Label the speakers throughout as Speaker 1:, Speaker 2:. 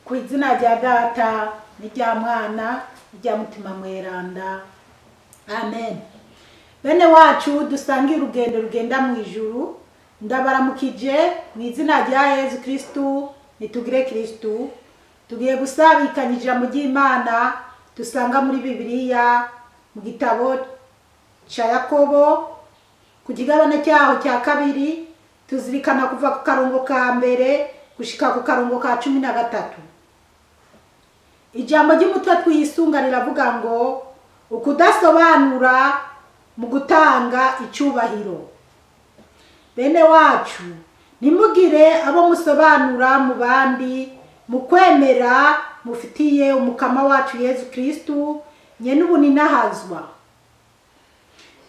Speaker 1: ku izina rya Data n'irya Mwana n'irya Mutima Mweranda, amen. Bene wacu dusangiye urugendo rugenda mu ijuru, ndabaramukije mu izina rya Yesu Kristu. Nitugire Kristu, tugiye gusabikanya ijambo ry'Imana dusanga muri Bibiliya mu gitabo ca Yakobo ku kigabane cyaho cya kabiri, tuzirikana kuva ku karongo ka mbere gushika ku karongo ka 13. Ijambo ry'umutwe twisunga riravuga ngo ukudasobanura mu gutanga icubahiro. Bene wacu, nimugire abo musobanura mu bandi mu kwemera mufitiye umukama wacu Yesu Kristu nyene ubuninahazwa.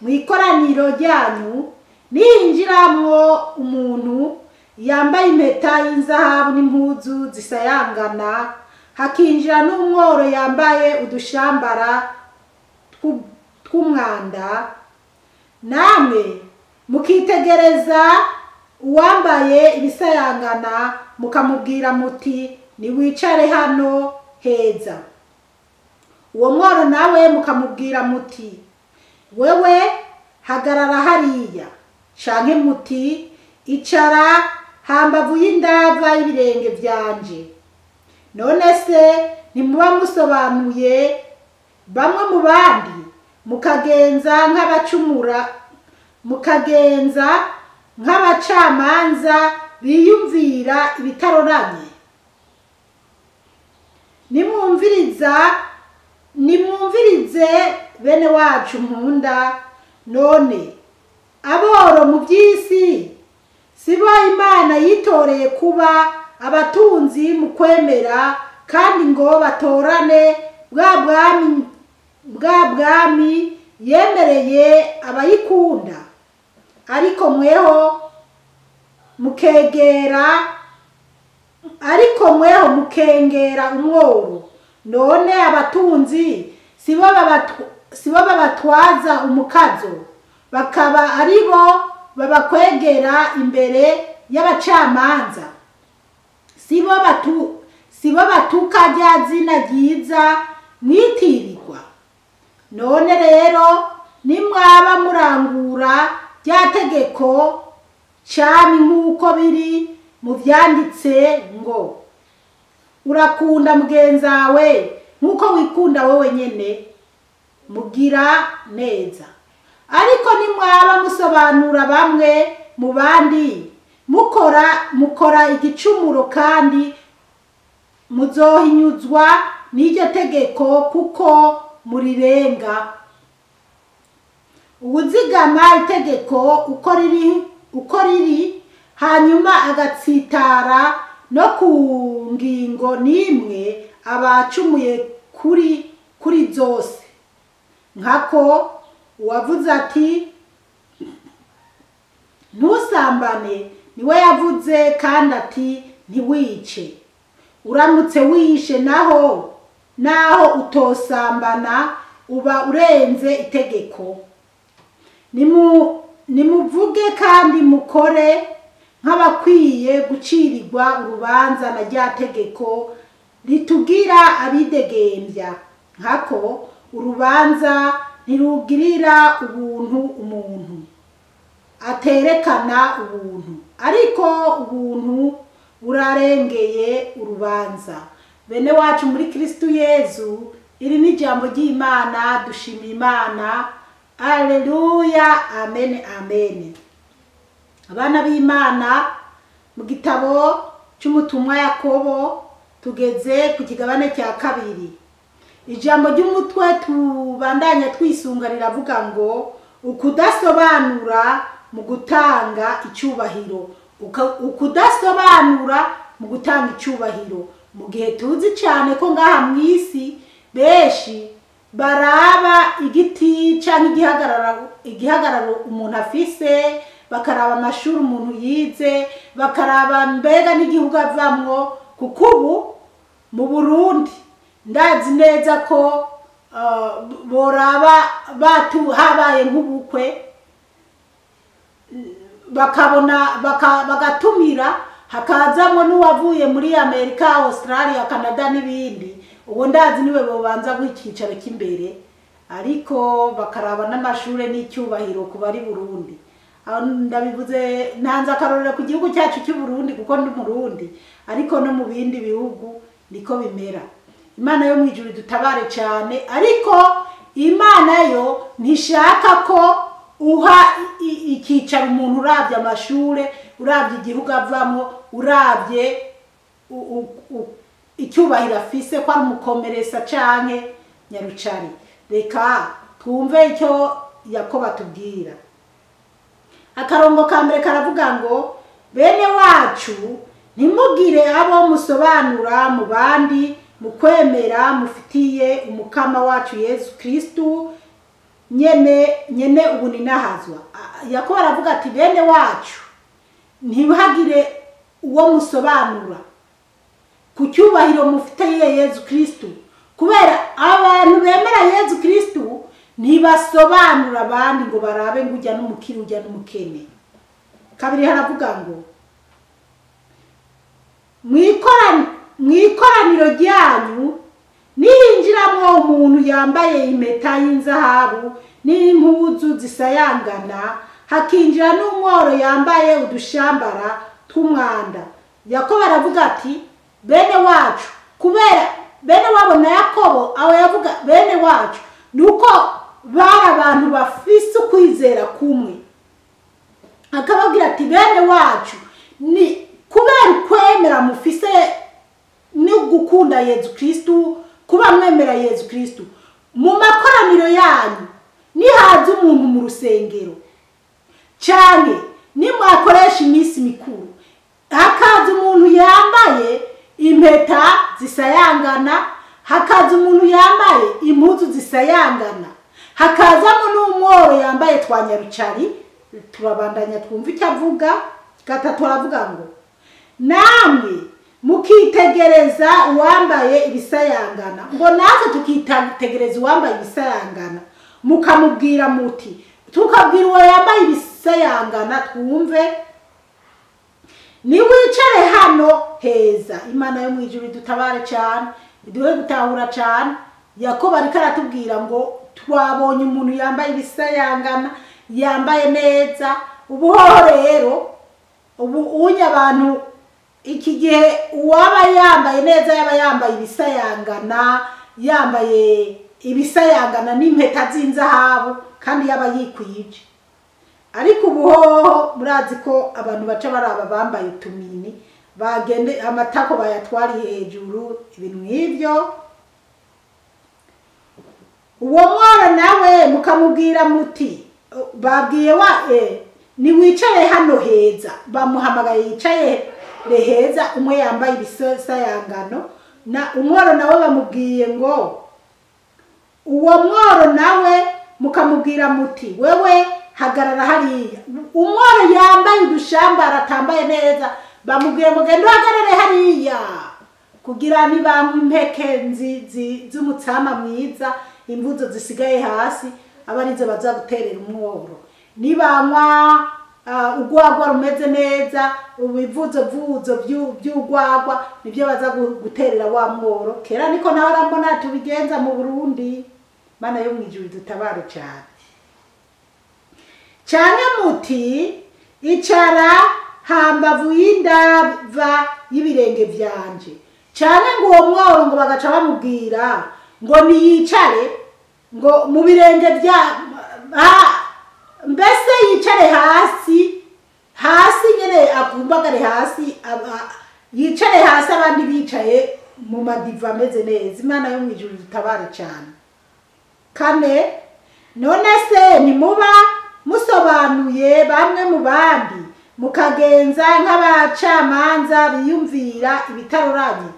Speaker 1: Mu ikoraniro ryanyu ninjiramwo umuntu yambaye impeta y'inzahabu n'impuzu zisayangana, hakinjira n'umworo yambaye udushambara tw'umwanda, namwe mukitegereza uwambaye ibisayangana mukamubwira muti niwicare hano heza. Uwo mworo nawe mukamubwira muti wewe hagarara hariya, canke muti icara hambavu y'indava y'ibirenge vyanje. None se ntimuba musobanuye bamwe mu bandi mukagenza nk'abacumura, mukagenza nk'abacamanza biyumvira ibitaroranye? Nimwumvirize bene wacu nkunda. None aboro mu by'isi sibo Imana yitoreye kuba abatunzi mu kwemera, kandi ngo batorane bwa bwami yemereye abayikunda? Ariko mweho mukengera umworo. None abatunzi sibo babatwaza umukazo, bakaba aribo babakwegera imbere y'abacamanza? Sibo batuka rya zina ryiza mwitirirwa? None rero nimwaba murangura rya tegeko cami nk'uko biri mu vyanditse ngo urakunda mugenzawe nk'uko wikunda wowe nyene, mugira neza. Ariko nimwaba musobanura bamwe mu bandi mukora igicumuro, kandi muzohinyuzwa n'iryo tegeko kuko murirenga. Uwuzigama itegeko uko riri hanyuma agatsitara no ku ngingo n'imwe abacumuye kuri zose. Nkako uwavuze ati ntusambane niwe yavuze kandi ati ntiwice. Uramutse wishe naho utosambana uba urenze itegeko. Nimuvuge kandi mukore nk'abakwiye gucirirwa urubanza na rya tegeko ritugira abidegembya. Nkako urubanza ntirugirira ubuntu umuntu aterekana ubuntu, ariko ubuntu burarengeye urubanza. Bene wacu muri Kristu Yesu, iri ni ijambo ry'Imana. Dushima Imana. Alleluya, amen, amen. Abana b'Imana, mu gitabo cy'umutumwa Yakobo tugeze ku kigabane cya kabiri. Ijambo ry'umutwe tubandanya twisunga riravuga ngo ukudasobanura mu gutanga icubahiro. Ukudasobanura mu gutanga icubahiro, mu gihe tuzi cyane ko ngaha mw'isi benshi baraba igiti canke igihagararo umuntu afise, bakaraba amashuri umuntu yize, bakaraba mbega n'igihugu avamwo. Kuko ubu mu Burundi ndazi neza ko boraba habaye nk'ubukwe bakabona bagatumira hakazamo n'uwavuye muri Amerika, Australia, Canada n'ibindi, uwo ndazi niwe bobanza gw'ikicaro cy'imbere, ariko bakaraba n'amashure n'icyubahiro ku bari Burundi. Ndabivuze ntanze akarorero ku gihugu cyacu cy'u Burundi kuko ndi Murundi, ariko no mu bindi bihugu niko bimera. Imana yo mwijuru dutabare cyane, ariko Imana yo ntishaka ko uha ikicaro umuntu uravye amashure, uravye igihugu avamo, uravye icyubahiro afise ko ari umukomeresa canke nyarucari. Reka twumve icyo Yakobo atubwira. Akarongo ka mbere karavuga ngo bene wacu ntimugire abo musobanura mu bandi mu kwemera mufitiye umukama wacu Yesu Kristu nyene ubu ninahazwa. Yakobo aravuga ati bene wacu ntibahagire uwo musobanura ku cyubahiro mufitiye Yesu Kristu, kubera abantu bemera Yesu Kristu ntibasobanura abandi ngo barabe ngo ujya n'umukiri ujya n'umukene. Kabiri haravuga ngo mwikoraniro ryanyu ninjiramwo umuntu yambaye impeta y'inzahabu n'impuzu zisayangana, hakinjira n'umworo yambaye udushambara tw'umwanda. Yakobo aravuga ati bene wacu, kubera bene wabo na Yakobo aho yavuga bene wacu nuko bari abantu bafise ukwizera kumwe. Akababwira ati bene wacu ni kubera kwemera mufise ni gukunda Yesu Kristu, kuba mwemera Yesu Kristu. Mu makoraniro yanyu nihaza umuntu mu rusengero cyane nimwakoresha iminsi mikuru, hakaza umuntu yambaye impeta zisayangana, hakaza umuntu yambaye impuzu zisayangana, hakazamo n'umworo yambaye twa nyarucari, turabandanya twumva icyo avuga. Gatatu aravuga ngo namwe mukitegereza uwambaye ibisayangana, ngo natwe tukitegereza uwambaye ibisayangana, mukamubwira muti, tukabwira uwo yambaye ibisayangana twumve, niwicare hano heza. Imana yo mwijuru dutabare cyane, iduhe gutahura cyane. Yakobo ariko aratubwira ngo twabonye umuntu yambaye ibisayangana, yambaye neza. Ubuho rero ubu unya abantu iki gihe uwaba yambaye neza yaba yambaye ibisayangana, yambaye ibisayangana n'impeta z'inzahabu kandi yaba yikwije. Ariko ubuho murazi ko abantu baca baraba bambaye utumini, bagende amatako bayatwari hejuru, ibintu nk'ibyo. Uwo mwana nawe mukamubwira muti, babwiye wa niwicare hano heza, bamuhamagaye yicaye heza, umwe yambaye ibisayangano na umworo nawe bamubwiye ngo uwo mworo nawe mukamubwira muti wewe hagarara hariya. Umworo yambaye udushambara atambaye neza bamubwiye ngo genda uhagarare hariya kugira nibanywa impeke z'umutsama mwiza, imbuzo zisigaye hasi abarize baza guterera umworo. Nibanywa ugwagwa rumeze neza, ubivuzo by'ugwagwa nibyo baza guterera wa mworo. Kera niko nawe arambona tubigenza mu Burundi. Mana yo mwijuru dutabare cyane. Cyane muti icara hambavu y'indava y'ibirenge byanje. Cyane ngo uwo mworo ngo bagaca bamubwira ngo niyicare ngo mu birenge bya mbese yicare hasi nyene akumbagare hasi, yicare hasi abandi bicaye mu madiva ameze neza. Imana yo mwijuru dutabare cyane. Kane none se nimuba musobanuye bamwe mu bandi mukagenza nk'abacamanza biyumvira ibitaroranye,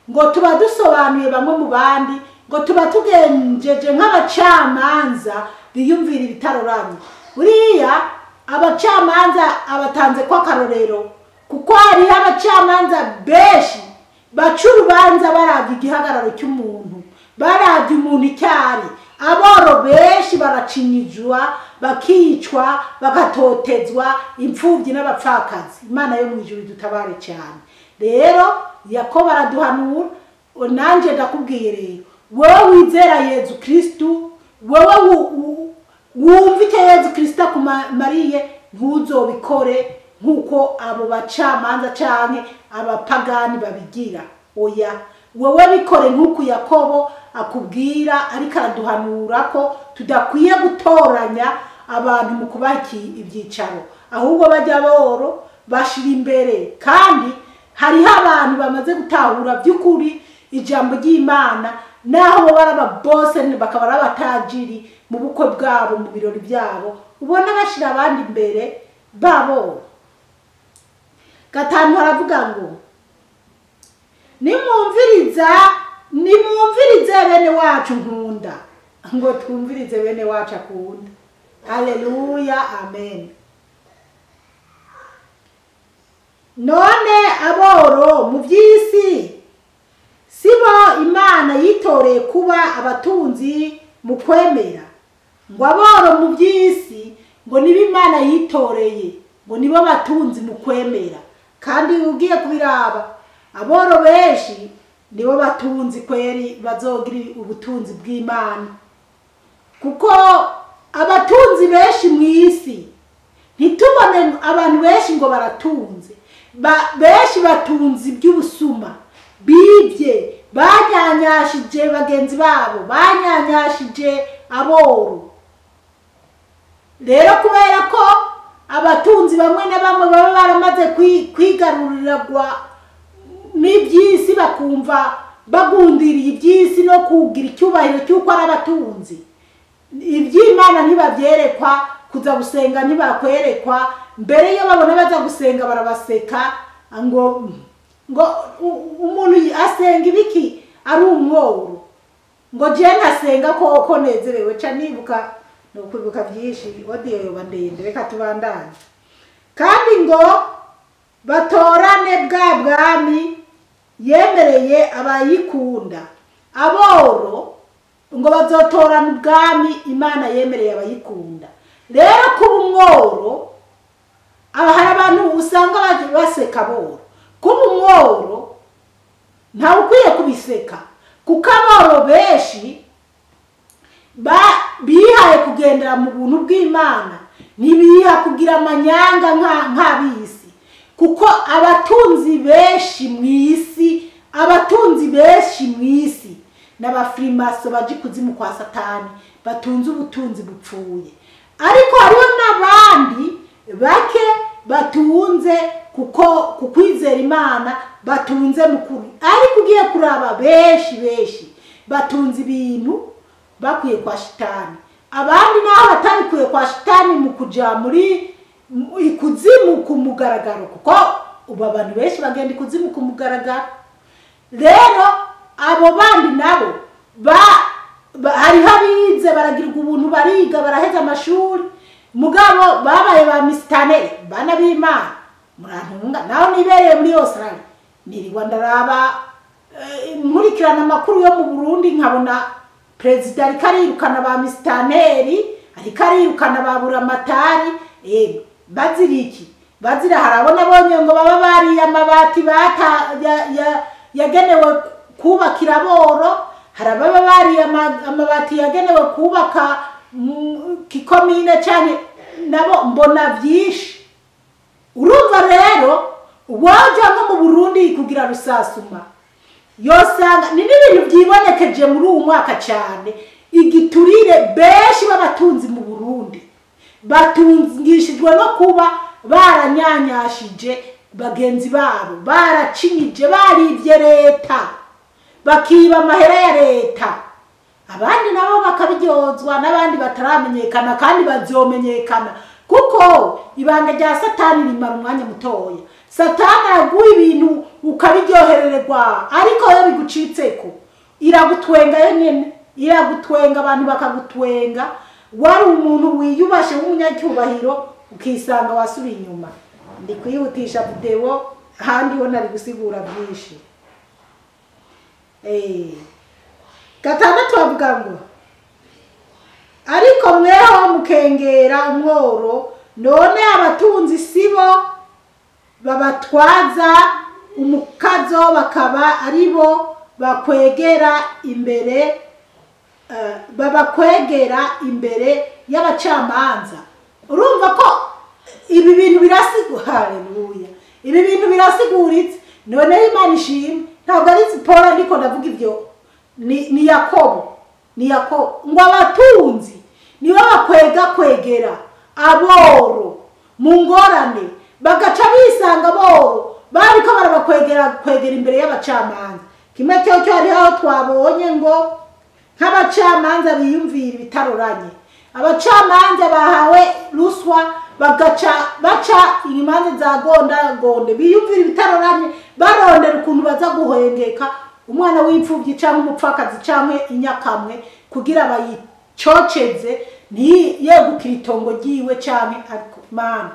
Speaker 1: ngo tuba dusobanuye bamwe mu bandi, ngo tuba tugenjeje nk'abacamanza biyumvira ibitaroranye. Buriya abacamanza abatanze kwa karorero, kuko hari abacamanza benshi baca urubanza baravye igihagararo cy'umuntu, baravye umuntu icyari. Aboro benshi baracinyijwa, bakicwa bagatotezwa imfubyi n'abapfakazi. Imana yo mu ijuru dutabare cyane. Rero Yakobo araduhanura, nanje ndakubwiye rero, wowe wizera Yezu Kristu, wowe wumva icyo Yezu Kristu akumariye, ntuzobikore nkuko abo bacamanza canke abapagani babigira. Oya, wowe bikore nkuko Yakobo akubwira, ariko araduhanura ko tudakwiye gutoranya abantu mu kubaki ibyicaro, ahubwo bajya boro bashira imbere. Kandi hariho abantu bamaze gutahura by'ukuri ijambo ry'Imana, naho baraba bose bakaba abatajiri mu bukwe bwabo, mu birori byabo, ubona bashira abandi imbere babo. Gatanu haravuga ngo nimwumvirize bene wacu nkunda, ngo twumvirize bene wacu akunda. Haleluya, amen. None aboro mu by'isi sibo Imana yitoreye kuba abatunzi mu kwemera? Ngo aboro mu by'isi ngo nibo Imana yitoreye ngo nibo batunzi mu kwemera. Kandi ugiye kubiraba, aboro benshi nibo batunzi kweri, bazogira ubutunzi bw'Imana. Kuko abatunzi benshi mu isi, ntitubone abantu benshi ngo baratunze, benshi batunzi by'ubusuma, bibye, banyanyashije bagenzi babo, banyanyashije aboro. Rero kubera ko abatunzi bamwe na bamwe baba baramaze kwigarurirwa n'iby'isi, bakumva bagundiriye iby'isi no kugira icyubahiro cy'uko ari abatunzi, iby'Imana ntibabyerekwa, kuza gusenga ntibakwerekwa. Mbere iyo babona baza gusenga barabaseka, ngo umuntu asenga ibiki ari umworo, ngo je ntasenga ko nezerewe. Ca nibuka no kwibuka byinshi, odiyo yoba ndende, reka tubandanye. Kandi ngo batorane bwa bwami yemereye abayikunda. Aboro ngo bazotorana ubwami Imana yemereye abayikunda. Rero kuba umworo, hari abantu usanga baseka aboro. Kuba umworo ntawe ukwiye kubiseka, kuko aboro benshi bihaye kugendera mu buntu bw'Imana, ntibiha kugira amanyanga nk'abisi. Kuko abatunzi benshi mu isi n'abafrimaso baje kuzimu kwa Satani, batunze ubutunzi bupfuye. Ariko hariho n'abandi bake batunze kukwizera Imana, batunze mukuri. Ariko ugiye kuraba benshi batunze ibintu bakwiye kwa Shitani. Abandi naho batabikuye kwa Shitani mu kuja muri ikuzimu ku mugaragaro, kuko ubu abantu benshi bagenda ikuzimu ku mugaragaro. Rero abo bandi nabo hariho abize baragirwa ubuntu, bariga baraheza amashuri, mugabo babaye ba misitane bana b'Imana. Murantunga naho nibereye muri Australia, niriwa ndaraba nkurikirana amakuru yo mu Burundi, nkabona Perezida ariko arirukana ba misitaneri, ariko arirukana ba buramatari. Baziriki bazira, harabona bonye ngo baba bari amabati yagenewe kubakira aboro, harababa bari amabati yagenewe kubaka kikomine cyane, nabo mbona byinshi. Urumva rero waje nko mu Burundi kugira rusasuma, yosanga ni n'ibintu byibonekeje muri uwo mwaka cyane. Igiturire benshi b'abatunzi mu Burundi batungishijwe no kuba baranyanyashije bagenzi babo, baracinyije, baribye leta, bakiba amahera ya leta. Abandi nabo bakabiryozwa, n'abandi bataramenyekana kandi bazomenyekana, kuko ibanga rya Satani rimara umwanya mutoya. Satani aguye ibintu ukabiryohererwa, ariko yo bigucitseko iragutwenga yonyene, iragutwenga, abantu bakagutwenga. Wari umuntu wiyubashe w'umunyacyubahiro, ukisanga wasubiye inyuma. Ndi kwihutisha video handi ho nari gusigura byinshi. Gatandatu avuga ngo ariko mweho mukengera umworo, none abatunzi sibo babatwaza umukazo bakaba aribo bakwegera imbere y'abacamanza. Urumva ko ibi bintu haleluya, ibi bintu birasiguritse. None Imana ishimwe, ntabwo ari Zipora ndiko ndavuga ibyo, ni Yakobo ngo abatunzi nibo kwegera aboro mu ngorane, bagaca bisanga boro bariko barabakwegera imbere y'abacamanza. Kimwe cyo ari aho twabonye ngo nk'abacamanza biyumvira ibitaroranye, abacamanza bahawe ruswa bagaca baca imanza za gonde biyumvira ibitaroranye, barondera ukuntu baza guhengeka umwana w'imfubyi cyangwa umupfakazi cyangwa inyakamwe kugira bayicoceze ntiyegukire itongo ryiwe cyane. Ariko Mana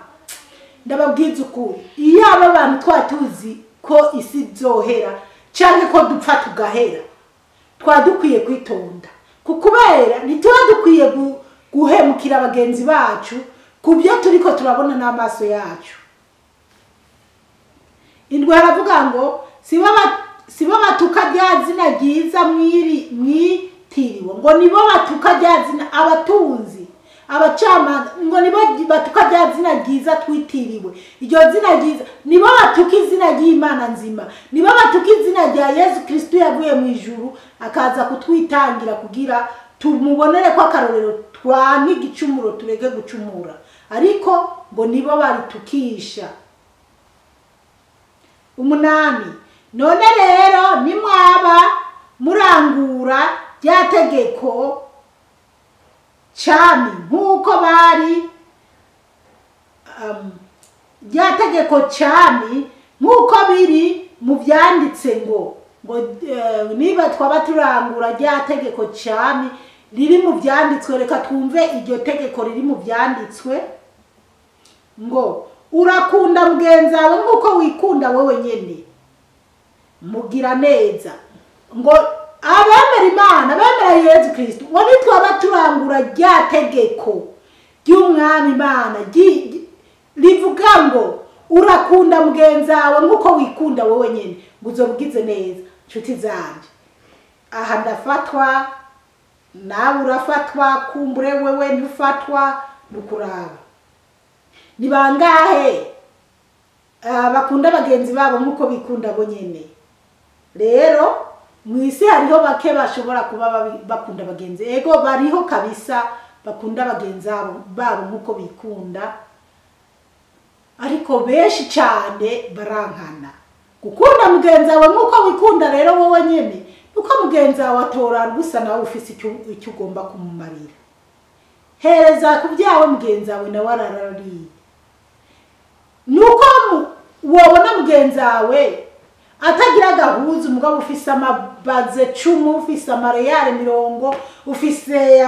Speaker 1: ndababwiza ukuri, iyo aba bantu twatuzi ko isi zohera cyangwa ko dupfa tugahera, twadukwiye kwitonda, kubera ntituba dukwiye guhemukira abagenzi bacu ku byo turiko turabona n'amaso yacu. Indwara avuga ngo sibo batuka rya zina ryiza mwitiriwe, ngo nibo batuka rya zina abatunzi, abacamanza ngo nibo batuka rya zina ryiza twitiriwe. Iryo zina ryiza nibo batuka izina ry'Imana nzima, nibo batuka izina rya Yesu Kristo yavuye mu ijuru akaza kutwitangira kugira tumubonere ko akarorero twanka igicumuro turege gucumura, ariko ngo nibo baritukisha. 8 none rero nimwaba murangura rya tegeko cyami nkuko bari rya tegeko cyami nkuko biri mu byanditse ngo niba twaba turangura rya tegeko cyami riri mu byanditswe. Reka twumve iryo tegeko riri mu byanditswe ngo urakunda mugenzi wawe nkuko wikunda wowe nyene, mugira neza. Ngo abemera Imana, abemera Yesu Kristo, ngo nitwaba turangura rya tegeko ry'Umwami Imana rivuga ngo urakunda mugenzi wawe nkuko wikunda wowe nyene, uzobugize neza. Nshuti zanje, aha ndafatwa nawe urafatwa, kumbure wewe ntufatwa, nukuraba ni bangahe bakunda bagenzi babo nkuko bikunda bo nyene. Rero mwisi hariho bake bashobora kuba bakunda bagenzi, ego bariho kabisa bakunda bagenzi babo nkuko bikunda, ariko benshi cyane barankana. Gukunda mugenzi wawe nkuko wikunda rero wowe nyene, nuko mugenzi wawe atora gusa nawe ufise icyo ugomba kumumarira. Hereza kubyawe mugenzi wawe na wararari, nuko wabona mugenzi wawe atagira gahuzu, mugabo ufise amabaze 10, ufise amareyale 70, ufise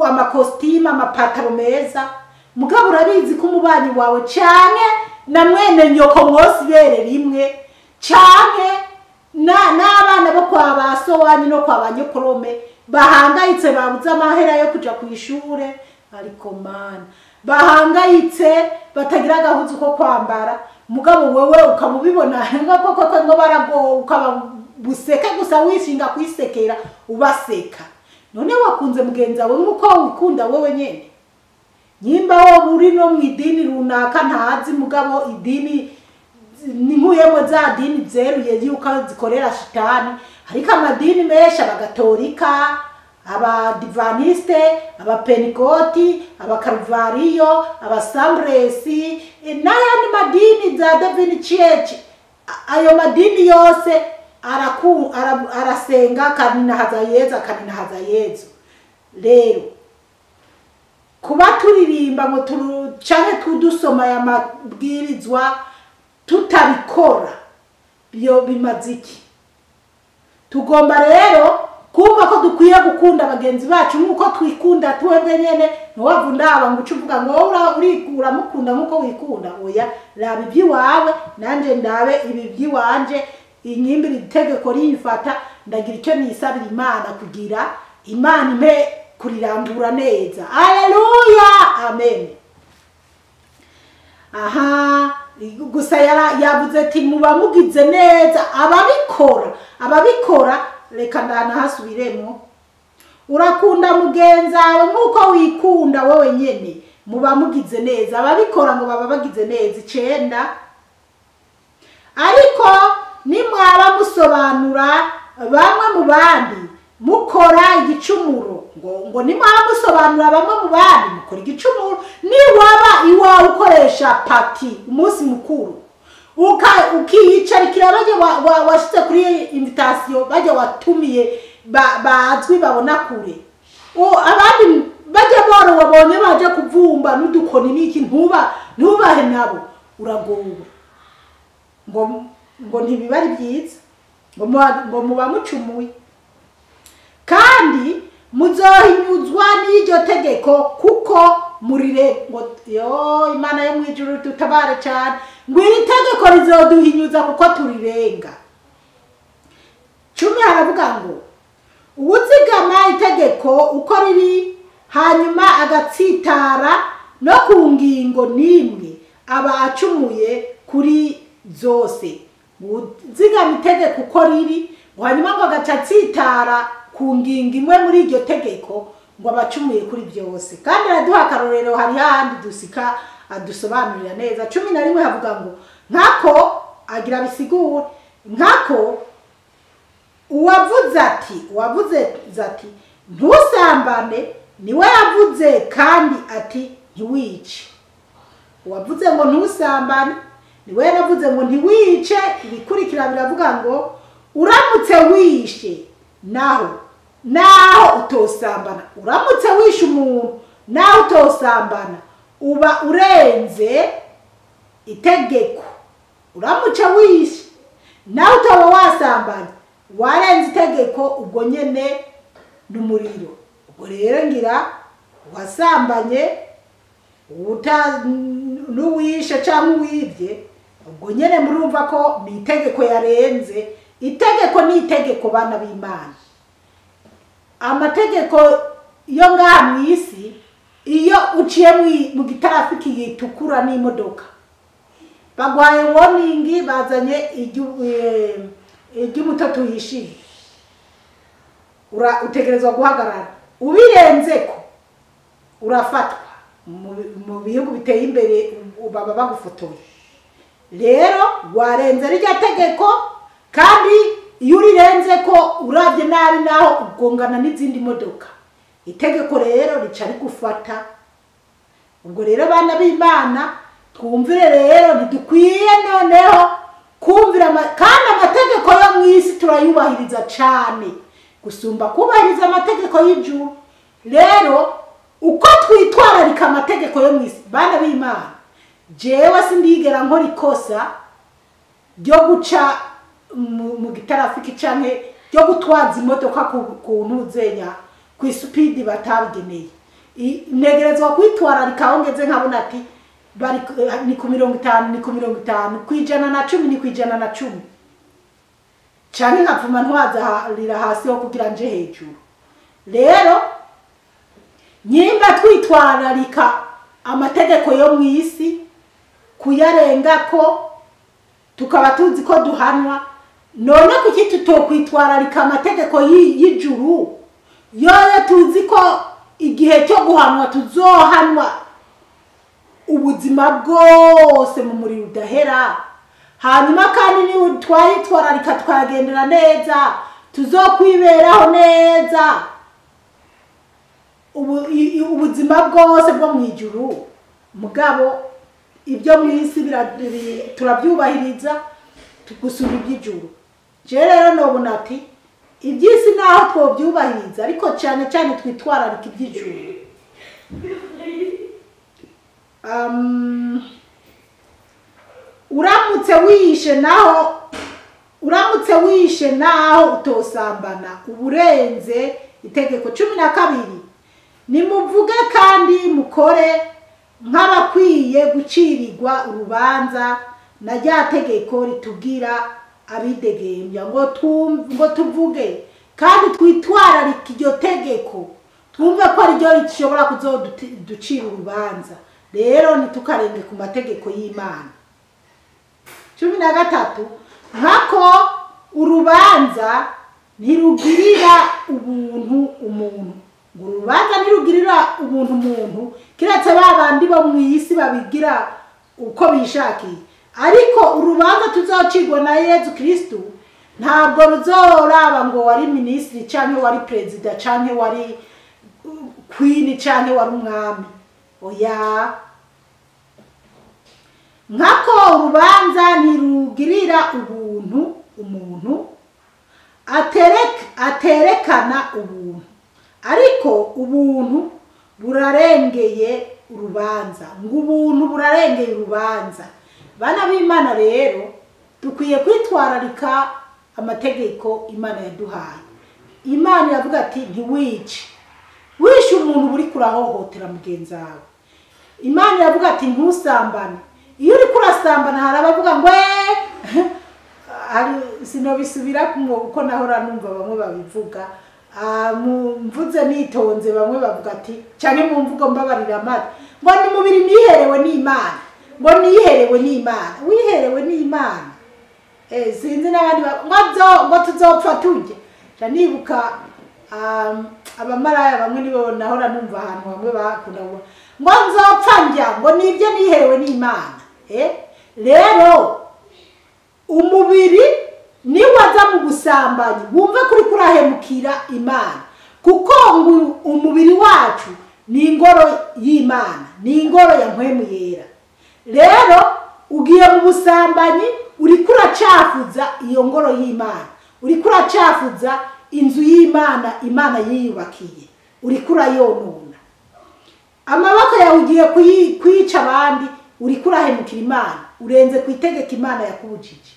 Speaker 1: amakostima amapataro meza, mugabo urabizi ko umubanyi wawe cyane na mwene nyoko mwose bere rimwe cyane n'abana bo kwa baso wanyu no kwa banyokorome bahangayitse babuze amahera yo kuja ku ishure. Ariko Mana bahangayitse batagira gahuzu ko kwambara, mugabo wewe ukamubibona ngo barago ukabuseka gusa wishinga kwisekera ubaseka. None wakunze mugenzi wawe nkuko wikunda wewe nyene? Nyimba wo buri no mu idini runaka ntazi, mugabo idini ni nkuyemo za dini zeruye yuko zikorera shitani, ariko amadini mesha abagatolika, abadivaniste, abapentekoti, abakaruvariyo, abasambresi n'ayandi madini za Divine Church. Ayo madini yose arasenga kanina haza Yezu. Rero kuba turirimba ngo canke tudusoma ya mabwirizwa tutabikora byo bimaziki. Tugomba rero kumva ko dukwiye gukunda bagenzi bacu nkuko twikunda twebwe nyene. Ntiwavundaba ngo ucuvuga ngo urikura mukunda nkuko wikunda. Oya, raba ibyiwawe nanje ndabe ibi byiwanje. Inyimbira itegeko rifata, ndagira icyo nisabira Imana kugira Imana impe kurirangura neza. Haleluya, amen. Aha, gusa yavuze ati muba mugize neza ababikora reka ndanahasubiremo. Urakunda mugenzawe nkuko wikunda wowe nyene, muba mugize neza. Ababikora ngo baba bagize neza. 9. Ariko nimwaba musobanura bamwe mu bandi mukora igicumuro, ngo nimwaba musobanura bamwe mu bandi mukora igicumuro, niwaba iwawe ukoresha pati umunsi mukuru ukiyicarikira baje washitse kuri invitation, baje watumiye bazwi babona kure, abandi baje boro wabonye baje kuvumba n'udukoni n'iki, ntubahe nabo, uragowe ngo ntibibari byiza, ngo muba mucumuye. Kandi muzohinyuzwa n'iryo tegeko kuko murire ngo yo Imana yo mwijuru tutabare cyane, ngo iri tegeko rizoduhinyuza kuko turirenga. 10 haravuga ngo uwuzigama itegeko uko riri hanyuma agatsitara no ku ngingo n'imwe aba acumuye kuri zose. Uzigama itegeko uko riri hanyuma ngo agatsitara ku ngingo imwe muri iryo tegeko ngo abacumuye kuri byose. Kandi araduha akarorero, hari handi dusika adusobanurira neza. 11 havuga ngo nkako agira bisigura nkako uwavuze ati ntusambane niwe yavuze kandi ati ntiwice. Uwavuze ngo ntusambane niwe yavuze ngo ntiwice. Ibikurikira biravuga ngo uramutse wishe naho utosambana. Uramutse wishe umuntu naho utosambana uba urenze itegeko. Uramutse wishe naho utaba wasambana warenze itegeko, ubwo nyene n'umuriro. Ubwo rero ngira wasambanye n'uwishe cyangwa uwibye, ubwo nyene murumva ko ni itegeko yarenze. Itegeko ni itegeko bana b'Imana. Amategeko yo ngaha mwisi, iyo uciye mu gitarafiki gitukura n'imodoka bagwaye warning, bazanye iry'umutoto yishimye, utegerezwa guhagarara. Ubirenzeko urafatwa. Mu bihugu biteye imbere baba bagufotoye. Rero warenze rya tegeko, kandi iyo urirenzeko uravye nabi naho ugongana n'izindi modoka. Itegeko rero rica rigufata. Ubwo rero bana b'Imana twumvire rero, ntidukwiye noneho kumvira kandi amategeko yo mwisi turayubahiriza cyane gusumba kubahiriza amategeko y'ijuru. Rero uko twitwararika amategeko yo mwisi bana b'Imana, jewe sindigera nkora ikosa ryo guca mu gitarafiki canke ryo gutwaza imodoka ku ntuzenya ku speed batabigeneye. Negerezwa kwitwararika aho ngeze nkabona ati bari ni ku 50 ni ku 50 kwijana na 10 ni kwijana na 10 cyane nkapfuma ntwaza rira hasi ho kugira nje hejuru. Rero nyimba twitwararika amategeko yo mwisi kuyarenga ko tukaba tuzi ko duhanwa, none kuki tutokwitwararika amategeko y'ijuru yoye tuzi ko igihe cyo guhanwa tuzohanwa ubuzima bwose mu muriro udahera. Hanyuma kandi ni twayitwararika twagendera neza, tuzokwiberaho neza ubuzima bwose bwo mu ijuru. Mugabo ibyo mwisi turabyubahiriza tugusura iby'ijuru. Je rero nobona ati ibyisi naho twobyubahiriza, ariko cyane cyane twitwararika iby'ijuru. uramutse wishe naho utosambana uburenze itegeko. 12 nimuvuge kandi mukore nk'abakwiye gucirirwa urubanza na rya tegeko ritubwira abidegembya ngo tuvuge kandi twitwararika iryo tegeko twumve ko ari ryo rishobora kuzoducira urubanza. Rero ntitukarenge ku mategeko y'Imana. 13 nkako urubanza ntirugirira ubuntu umuntu. Ngo urubanza ntirugirira ubuntu umuntu kiretse babandi bo mu isi babigira uko bishakiye, ariko urubanza tuzocirwa na Yesu Kristo ntabwo ruzoraba ngo wari minisitiri canke wari perezida canke wari queen canke wari umwami. Oya, nkako urubanza ntirugirira ubuntu umuntu aterekana ubuntu, ariko ubuntu burarengeye urubanza. Ngo ubuntu burarengeye urubanza. Bana b'Imana rero dukwiye kwitwararika amategeko Imana yaduhaye. Imana yavuga ati ntiwice. Wishe umuntu uri kurahohotera mugenzi wawe. Imana yavuga ati ntusambane. Iyo uri kurasambana harabavuga ngo sinobisubira uko nahora numva bamwe babivuga. Mvuze nitonze bamwe bavuga ati cyane mu mvugo mbabarira amata ngo ni mubiri niherewe n'Imana, ngo niherewe n'Imana. Wiherewe n'Imana sinzi n'abandi ngo tuzopfa tujye. Nibuka abamaraya bamwe nibo nahora numva ahantu bamwe bakunda ngo nzopfa njya ngo nibyo niherewe n'Imana. Rero umubiri ni waza mu gusambanyi wumve kuri kurahemukira Imana, kuko ngo umubiri wacu ni ingoro y'Imana, ni ingoro ya mpwemu yera. Rero ugiye mu busambanyi uri kuracafuza iyo ngoro y'Imana, uri kuracafuza inzu y'Imana Imana yiyubakiye, uri kurayonona. Amaboko yawe ugiye kwica abandi, uri kurahemukira Imana, urenze kwitegeka Imana yakubujije.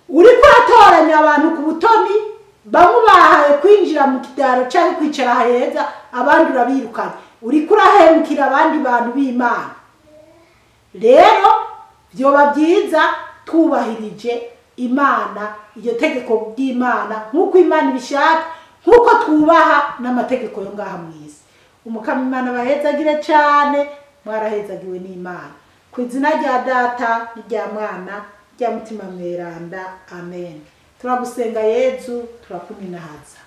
Speaker 1: Uri kuratoranya abantu ku butoni, bamwe bahaye kwinjira mu kidaro cyangwa kwicara heza, abandi urabirukanye. Uri kurahemukira abandi bantu b'Imana. Rero byoba byiza twubahirije Imana, iryo tegeko ry'Imana nk'uko Imana ibishaka, nk'uko twubaha n'amategeko yo ngaha mu isi. Umukama Imana bahezagire cyane, mwarahezagiwe n'Imana. Ku izina rya Data n'irya Mwana rya Mutima Mweranda. Amen. Turagusenga Yezu, turakuminahaza.